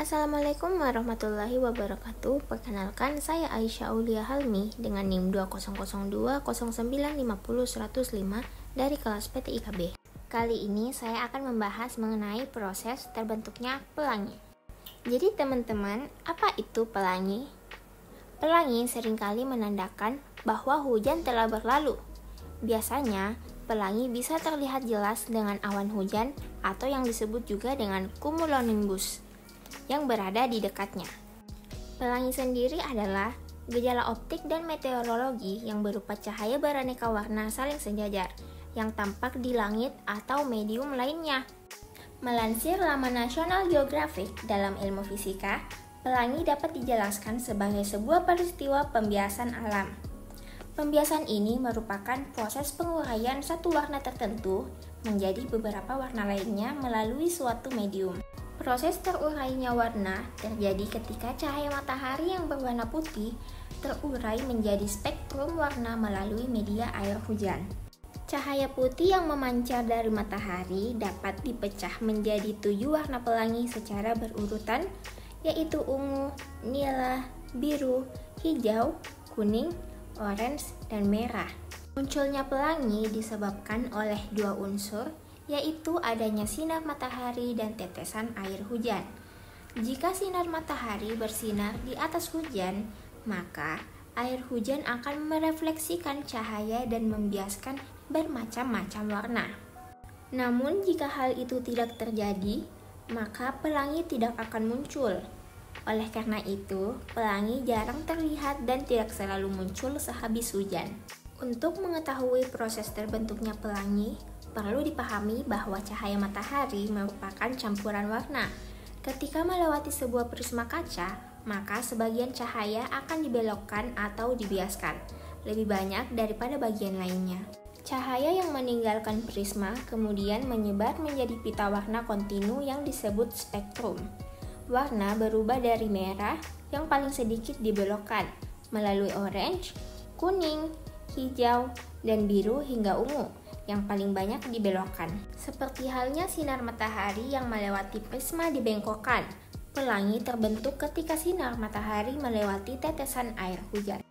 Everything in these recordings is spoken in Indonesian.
Assalamualaikum warahmatullahi wabarakatuh. Perkenalkan, saya Aisyah Aulia Halmi dengan NIM 20020950100105 dari kelas PTIKB. Kali ini saya akan membahas mengenai proses terbentuknya pelangi. Jadi teman-teman, apa itu pelangi? Pelangi seringkali menandakan bahwa hujan telah berlalu. Biasanya, pelangi bisa terlihat jelas dengan awan hujan atau yang disebut juga dengan cumulonimbus yang berada di dekatnya. Pelangi sendiri adalah gejala optik dan meteorologi yang berupa cahaya beraneka warna saling sejajar yang tampak di langit atau medium lainnya. Melansir Laman National Geographic dalam ilmu fisika, pelangi dapat dijelaskan sebagai sebuah peristiwa pembiasan alam. Pembiasan ini merupakan proses penguraian satu warna tertentu menjadi beberapa warna lainnya melalui suatu medium. Proses terurainya warna terjadi ketika cahaya matahari yang berwarna putih terurai menjadi spektrum warna melalui media air hujan. Cahaya putih yang memancar dari matahari dapat dipecah menjadi 7 warna pelangi secara berurutan, yaitu ungu, nila, biru, hijau, kuning, orange, dan merah. Munculnya pelangi disebabkan oleh dua unsur, yaitu adanya sinar matahari dan tetesan air hujan. Jika sinar matahari bersinar di atas hujan, maka air hujan akan merefleksikan cahaya dan membiaskan bermacam-macam warna. Namun jika hal itu tidak terjadi, maka pelangi tidak akan muncul. Oleh karena itu, pelangi jarang terlihat dan tidak selalu muncul sehabis hujan. Untuk mengetahui proses terbentuknya pelangi, perlu dipahami bahwa cahaya matahari merupakan campuran warna. Ketika melewati sebuah prisma kaca, maka sebagian cahaya akan dibelokkan atau dibiaskan lebih banyak daripada bagian lainnya. Cahaya yang meninggalkan prisma kemudian menyebar menjadi pita warna kontinu yang disebut spektrum. Warna berubah dari merah yang paling sedikit dibelokkan melalui orange, kuning, hijau, dan biru hingga ungu yang paling banyak dibelokkan. Seperti halnya sinar matahari yang melewati prisma dibengkokkan, pelangi terbentuk ketika sinar matahari melewati tetesan air hujan.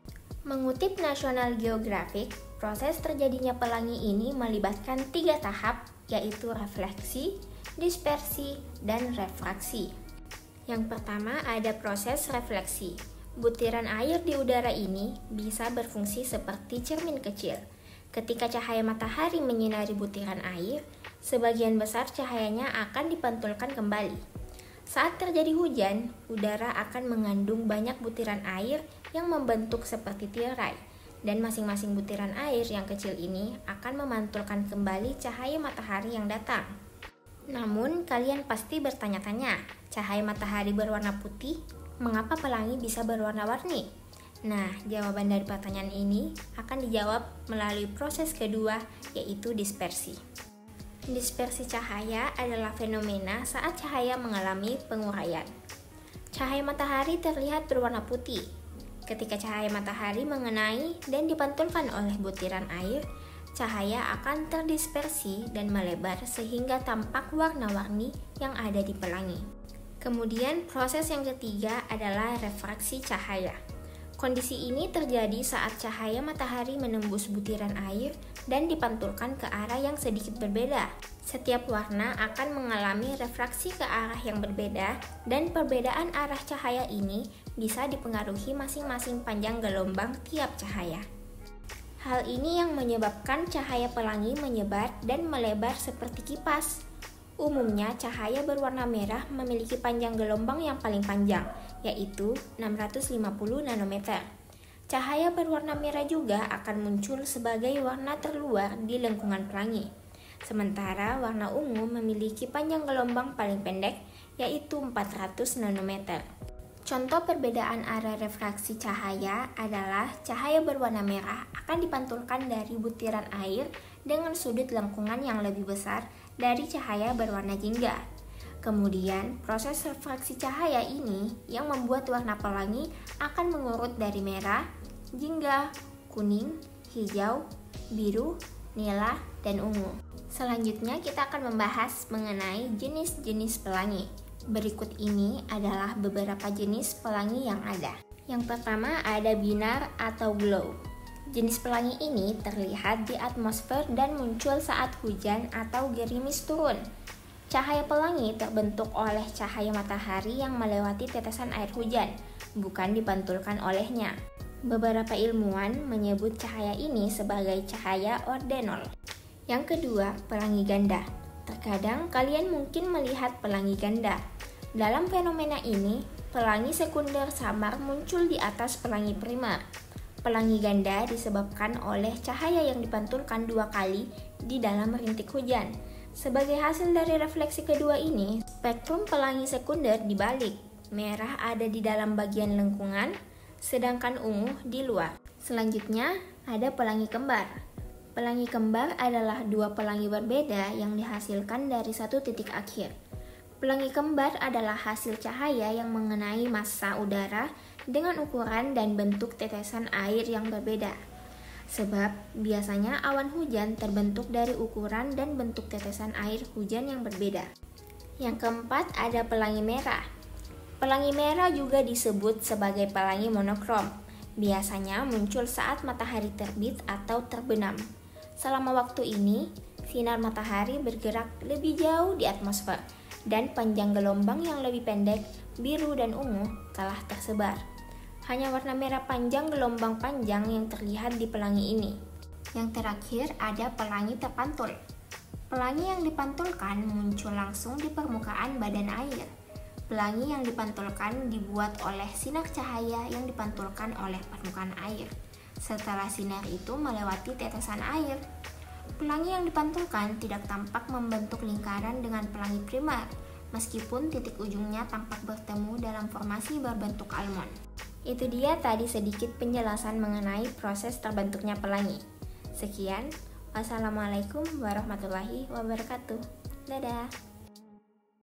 Mengutip National Geographic, proses terjadinya pelangi ini melibatkan 3 tahap, yaitu refleksi, dispersi, dan refraksi. Yang pertama ada proses refleksi. Butiran air di udara ini bisa berfungsi seperti cermin kecil. Ketika cahaya matahari menyinari butiran air, sebagian besar cahayanya akan dipantulkan kembali. Saat terjadi hujan, udara akan mengandung banyak butiran air yang membentuk seperti tirai, dan masing-masing butiran air yang kecil ini akan memantulkan kembali cahaya matahari yang datang. Namun, kalian pasti bertanya-tanya, cahaya matahari berwarna putih, mengapa pelangi bisa berwarna-warni? Nah, jawaban dari pertanyaan ini akan dijawab melalui proses kedua, yaitu dispersi. Dispersi cahaya adalah fenomena saat cahaya mengalami penguraian. Cahaya matahari terlihat berwarna putih. Ketika cahaya matahari mengenai dan dipantulkan oleh butiran air, cahaya akan terdispersi dan melebar sehingga tampak warna-warni yang ada di pelangi. Kemudian, proses yang ketiga adalah refraksi cahaya. Kondisi ini terjadi saat cahaya matahari menembus butiran air dan dipantulkan ke arah yang sedikit berbeda. Setiap warna akan mengalami refraksi ke arah yang berbeda, dan perbedaan arah cahaya ini bisa dipengaruhi masing-masing panjang gelombang tiap cahaya. Hal ini yang menyebabkan cahaya pelangi menyebar dan melebar seperti kipas. Umumnya, cahaya berwarna merah memiliki panjang gelombang yang paling panjang, yaitu 650 nanometer. Cahaya berwarna merah juga akan muncul sebagai warna terluar di lengkungan pelangi. Sementara warna ungu memiliki panjang gelombang paling pendek, yaitu 400 nanometer. Contoh perbedaan arah refraksi cahaya adalah cahaya berwarna merah akan dipantulkan dari butiran air dengan sudut lengkungan yang lebih besar dari cahaya berwarna jingga. Kemudian, proses refraksi cahaya ini yang membuat warna pelangi akan mengurut dari merah, jingga, kuning, hijau, biru, nila, dan ungu. Selanjutnya kita akan membahas mengenai jenis-jenis pelangi. Berikut ini adalah beberapa jenis pelangi yang ada. Yang pertama ada binar atau glow. Jenis pelangi ini terlihat di atmosfer dan muncul saat hujan atau gerimis turun. Cahaya pelangi terbentuk oleh cahaya matahari yang melewati tetesan air hujan, bukan dipantulkan olehnya. Beberapa ilmuwan menyebut cahaya ini sebagai cahaya ordenol. Yang kedua, pelangi ganda. Terkadang kalian mungkin melihat pelangi ganda. Dalam fenomena ini, pelangi sekunder samar muncul di atas pelangi primer. Pelangi ganda disebabkan oleh cahaya yang dipantulkan 2 kali di dalam rintik hujan. Sebagai hasil dari refleksi kedua ini, spektrum pelangi sekunder dibalik. Merah ada di dalam bagian lengkungan, sedangkan ungu di luar. Selanjutnya, ada pelangi kembar. Pelangi kembar adalah 2 pelangi berbeda yang dihasilkan dari satu titik akhir. Pelangi kembar adalah hasil cahaya yang mengenai massa udara dengan ukuran dan bentuk tetesan air yang berbeda. Sebab biasanya awan hujan terbentuk dari ukuran dan bentuk tetesan air hujan yang berbeda. Yang keempat ada pelangi merah. Pelangi merah juga disebut sebagai pelangi monokrom. Biasanya muncul saat matahari terbit atau terbenam. Selama waktu ini, sinar matahari bergerak lebih jauh di atmosfer, dan panjang gelombang yang lebih pendek, biru dan ungu, telah tersebar. Hanya warna merah panjang gelombang panjang yang terlihat di pelangi ini. Yang terakhir ada pelangi terpantul. Pelangi yang dipantulkan muncul langsung di permukaan badan air. Pelangi yang dipantulkan dibuat oleh sinar cahaya yang dipantulkan oleh permukaan air. Setelah sinar itu melewati tetesan air. Pelangi yang dipantulkan tidak tampak membentuk lingkaran dengan pelangi primer, meskipun titik ujungnya tampak bertemu dalam formasi berbentuk almond. Itu dia tadi sedikit penjelasan mengenai proses terbentuknya pelangi. Sekian, wassalamualaikum warahmatullahi wabarakatuh. Dadah.